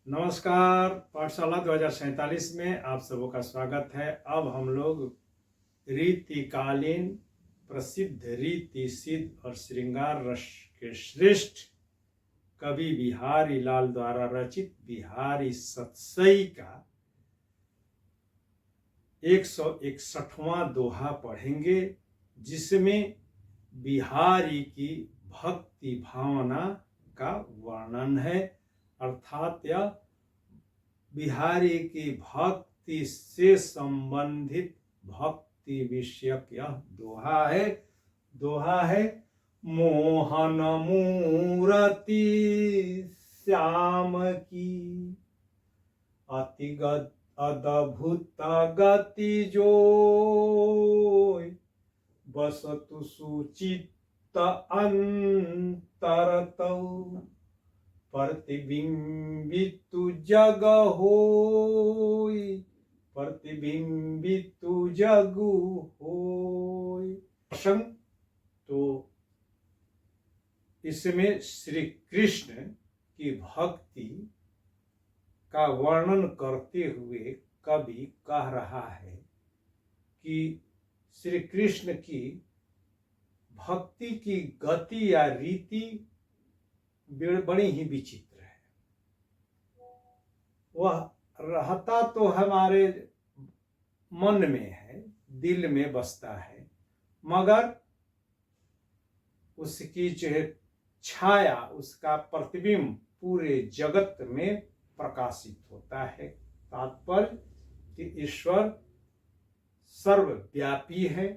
नमस्कार। पाठशाला 2047 में आप सबों का स्वागत है। अब हम लोग रीतिकालीन प्रसिद्ध रीति सिद्ध और श्रृंगार रस के श्रेष्ठ कवि बिहारी लाल द्वारा रचित बिहारी सतसई का 161वां दोहा पढ़ेंगे, जिसमें बिहारी की भक्ति भावना का वर्णन है। अर्थात यह बिहारी की भक्ति से संबंधित भक्ति विषयक यह दोहा है। मोहन मूरति श्याम की अद्भुत गति जोय, बसतु सुचित्त अंतरतौ, प्रतिबिंबितु जग होय, प्रतिबिंबितु जग होय। तो इसमें श्री कृष्ण की भक्ति का वर्णन करते हुए कवि कह रहा है कि श्री कृष्ण की भक्ति की गति या रीति बड़ी ही विचित्र है। वह रहता तो हमारे मन में है, दिल में बसता है, मगर उसकी जो है छाया, उसका प्रतिबिंब पूरे जगत में प्रकाशित होता है। तात्पर्य कि ईश्वर सर्वव्यापी है,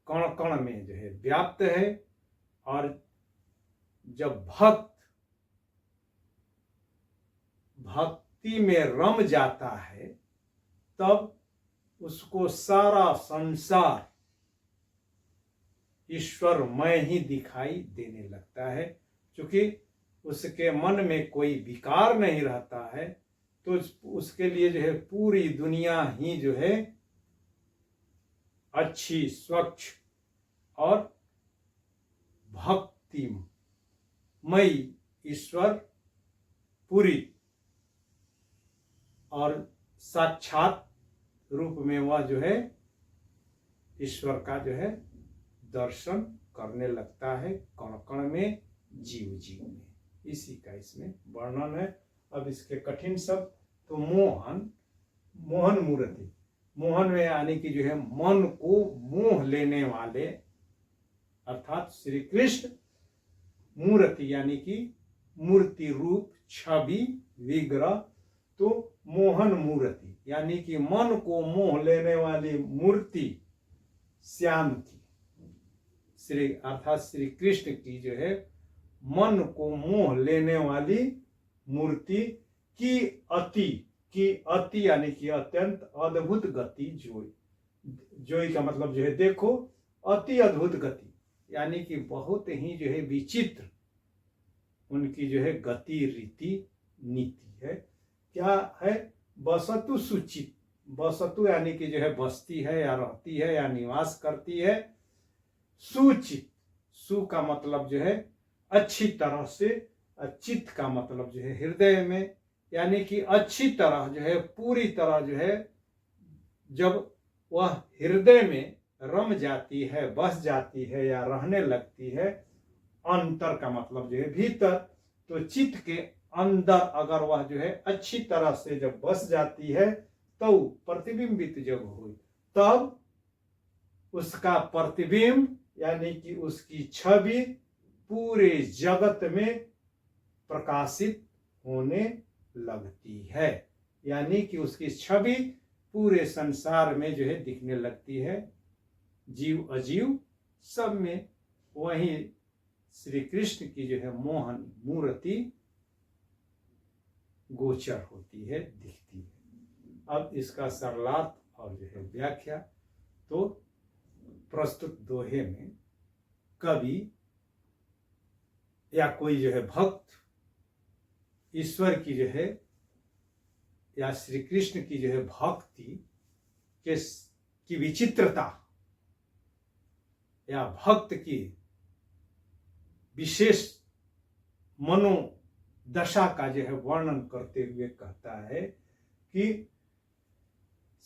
कण कण में जो है व्याप्त है, और जब भक्ति में रम जाता है तब उसको सारा संसार ईश्वरमय ही दिखाई देने लगता है। क्योंकि उसके मन में कोई विकार नहीं रहता है, तो उसके लिए जो है पूरी दुनिया ही जो है अच्छी, स्वच्छ और भक्तिमयी, ईश्वर पूरी और साक्षात रूप में वह जो है ईश्वर का जो है दर्शन करने लगता है, कण कण में, जीव जीव में। इसी का इसमें वर्णन है। अब इसके कठिन शब्द तो मोहन मूर्ति, मोहन में यानी कि जो है मन को मोह लेने वाले, अर्थात श्री कृष्ण। मूर्ति यानी कि मूर्ति रूप, छवि, विग्रह। तो मोहन मूर्ति यानी कि मन को मोह लेने वाली मूर्ति श्याम की, अर्थात श्री कृष्ण की जो है मन को मोह लेने वाली मूर्ति की अति यानी कि अत्यंत अद्भुत गति जोई का मतलब जो है देखो, अति अद्भुत गति यानी कि बहुत ही जो है विचित्र उनकी जो है गति, रीति, नीति है। क्या है? बसतु सुचित, बसतु यानी कि जो है बसती है या रहती है या निवास करती है। सुचित, सु का मतलब जो है अच्छी तरह से, चित्त का मतलब जो है हृदय में, यानी कि अच्छी तरह जो है, पूरी तरह जो है, जब वह हृदय में रम जाती है, बस जाती है या रहने लगती है। अंतर का मतलब जो है भीतर, तो चित्त के अंदर अगर वह जो है अच्छी तरह से जब बस जाती है तो प्रतिबिंबित जब हुई, तब उसका प्रतिबिंब यानी कि उसकी छवि पूरे जगत में प्रकाशित होने लगती है। यानी कि उसकी छवि पूरे संसार में जो है दिखने लगती है, जीव अजीव सब में। वही श्री कृष्ण की जो है मोहन मूर्ति गोचर होती है, दिखती है। अब इसका सरलार्थ और जो है व्याख्या, तो प्रस्तुत दोहे में कवि या कोई जो है भक्त ईश्वर की जो है या श्री कृष्ण की जो है भक्ति की विचित्रता या भक्त की विशेष दशा का जो है वर्णन करते हुए कहता है कि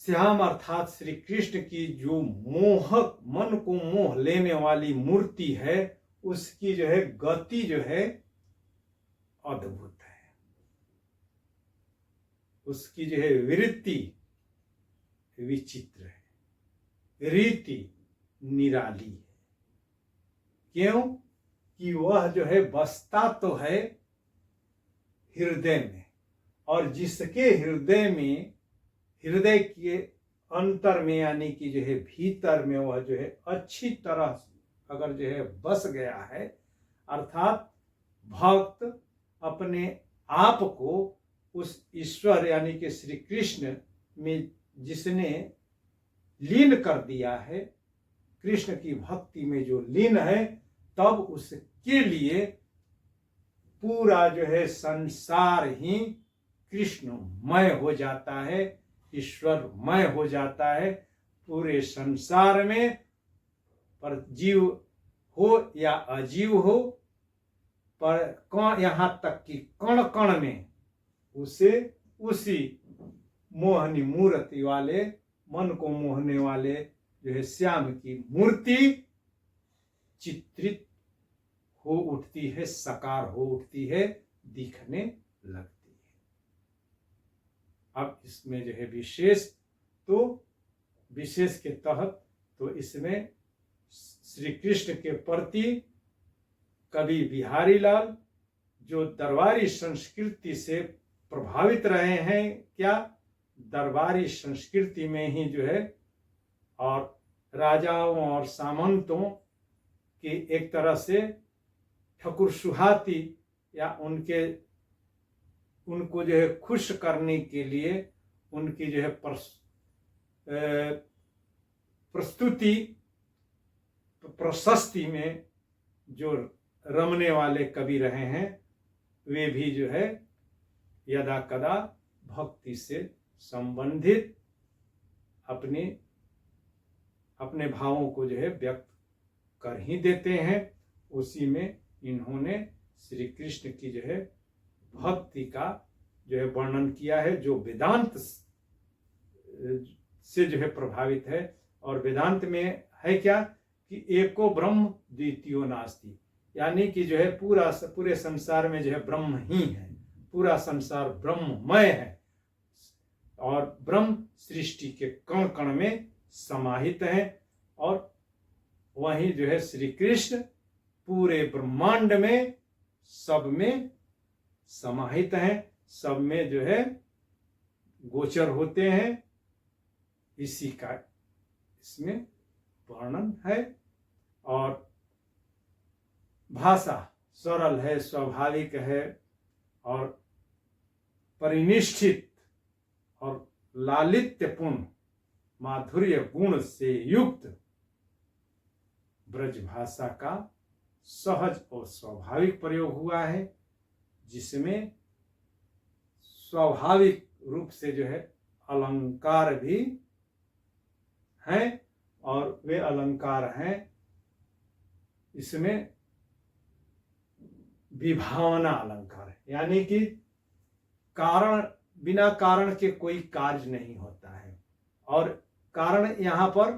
श्याम अर्थात श्री कृष्ण की जो मोहक मन को मोह लेने वाली मूर्ति है उसकी जो है गति जो है अद्भुत है, उसकी जो है वृत्ति विचित्र है, रीति निराली है। क्यों कि वह जो है बसता तो है हृदय में, और जिसके हृदय में, हृदय के अंतर में यानी कि जो है भीतर में वह जो है अच्छी तरह अगर जो है बस गया है, अर्थात भक्त अपने आप को उस ईश्वर यानी कि श्री कृष्ण में जिसने लीन कर दिया है, कृष्ण की भक्ति में जो लीन है, तब उसके लिए पूरा जो है संसार ही कृष्णमय हो जाता है, ईश्वरमय हो जाता है। पूरे संसार में पर जीव हो या अजीव हो, पर कण यहाँ तक कि कण कण में उसे उसी मोहनी मूर्ति वाले, मन को मोहने वाले जो है श्याम की मूर्ति चित्रित हो उठती है, साकार हो उठती है, दिखने लगती है। अब इसमें जो है विशेष के तहत तो इसमें श्री कृष्ण के प्रति कवि बिहारी लाल जो दरबारी संस्कृति से प्रभावित रहे हैं, क्या दरबारी संस्कृति में ही जो है और राजाओं और सामंतों की एक तरह से ठकुर सुहाती या उनको जो है खुश करने के लिए उनकी जो है प्रस्तुति प्रशस्ति में जो रमने वाले कवि रहे हैं, वे भी जो है यदा कदा भक्ति से संबंधित अपने भावों को जो है व्यक्त कर ही देते हैं। उसी में इन्होंने श्री कृष्ण की जो है भक्ति का जो है वर्णन किया है, जो वेदांत से जो है प्रभावित है। और वेदांत में है क्या कि एको ब्रह्म द्वितीयो नास्ति, यानी कि जो है पूरे संसार में जो है ब्रह्म ही है, पूरा संसार ब्रह्ममय है और ब्रह्म सृष्टि के कण कण में समाहित है। और वहीं जो है श्री कृष्ण पूरे ब्रह्मांड में सब में समाहित हैं, सब में जो है गोचर होते हैं। इसी का इसमें वर्णन है। और भाषा सरल है, स्वाभाविक है और परिनिष्ठित और लालित्यपूर्ण माधुर्य गुण से युक्त ब्रज भाषा का सहज और स्वाभाविक प्रयोग हुआ है, जिसमें स्वाभाविक रूप से जो है अलंकार भी हैं। और वे अलंकार हैं, इसमें विभावना अलंकार है, यानी कि कारण बिना कारण के कोई कार्य नहीं होता है और कारण यहाँ पर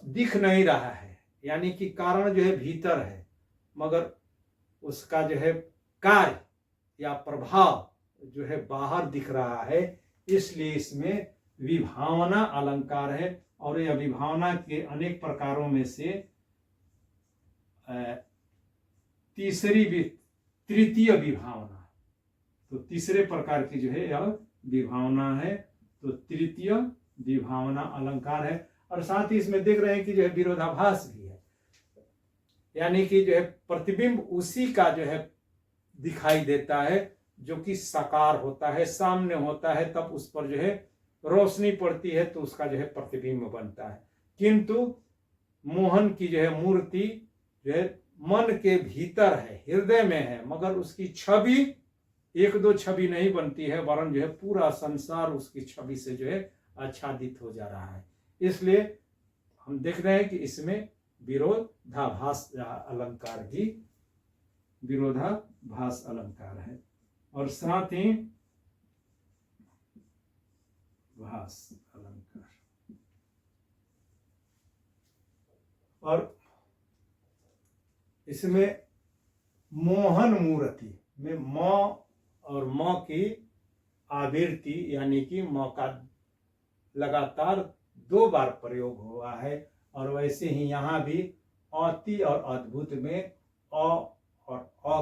दिख नहीं रहा है, यानी कि कारण जो है भीतर है मगर उसका जो है कार्य या प्रभाव जो है बाहर दिख रहा है, इसलिए इसमें विभावना अलंकार है। और यह विभावना के अनेक प्रकारों में से तृतीय विभावना, तो तीसरे प्रकार की जो है यह विभावना है, तो तृतीय विभावना अलंकार है। और साथ ही इसमें देख रहे हैं कि जो है विरोधाभास भी है, यानी कि जो है प्रतिबिंब उसी का जो है दिखाई देता है जो कि साकार होता है, सामने होता है, तब उस पर जो है रोशनी पड़ती है तो उसका जो है प्रतिबिंब बनता है। किंतु मोहन की जो है मूर्ति जो है मन के भीतर है, हृदय में है, मगर उसकी छवि एक दो छवि नहीं बनती है, वरन जो है पूरा संसार उसकी छवि से जो है आच्छादित हो जा रहा है। इसलिए हम देख रहे हैं कि इसमें विरोधाभास अलंकार ही विरोधाभास अलंकार है। और साथ ही भास अलंकार। और इसमें मोहन मूर्ति में म और म की आवृत्ति यानी कि म का लगातार 2 बार प्रयोग हुआ है। और वैसे ही यहाँ भी अति और अद्भुत में अ और अ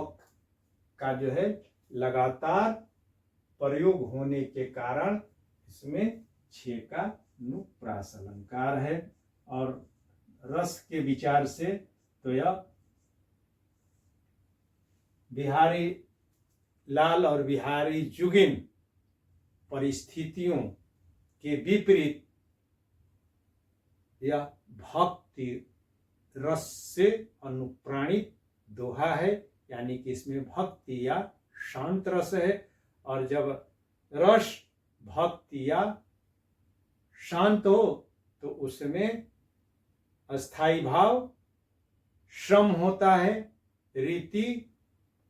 का जो है लगातार प्रयोग होने के कारण इसमें 6 का अनुप्रास अलंकार है। और रस के विचार से तो यह बिहारी लाल और बिहारी जुगिन परिस्थितियों के विपरीत यह भक्ति रस से अनुप्राणित दोहा है, यानी कि इसमें भक्ति या शांत रस है। और जब रस भक्ति या शांत हो तो उसमें अस्थाई भाव श्रम होता है, रीति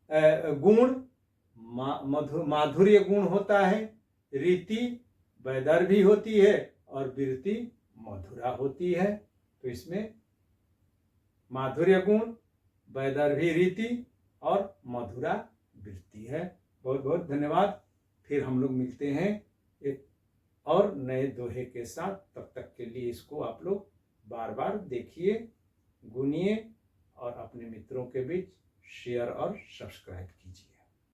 गुण माधुर्य गुण होता है, रीति वैदर्भी होती है और वृत्ति मधुरा होती है। तो इसमें माधुर्य गुण, वैदर्भी रीति और मधुरा वृत्ति है। बहुत बहुत धन्यवाद। फिर हम लोग मिलते हैं एक और नए दोहे के साथ। तब तक के लिए इसको आप लोग बार बार देखिए, गुनिए और अपने मित्रों के बीच शेयर और सब्सक्राइब कीजिए।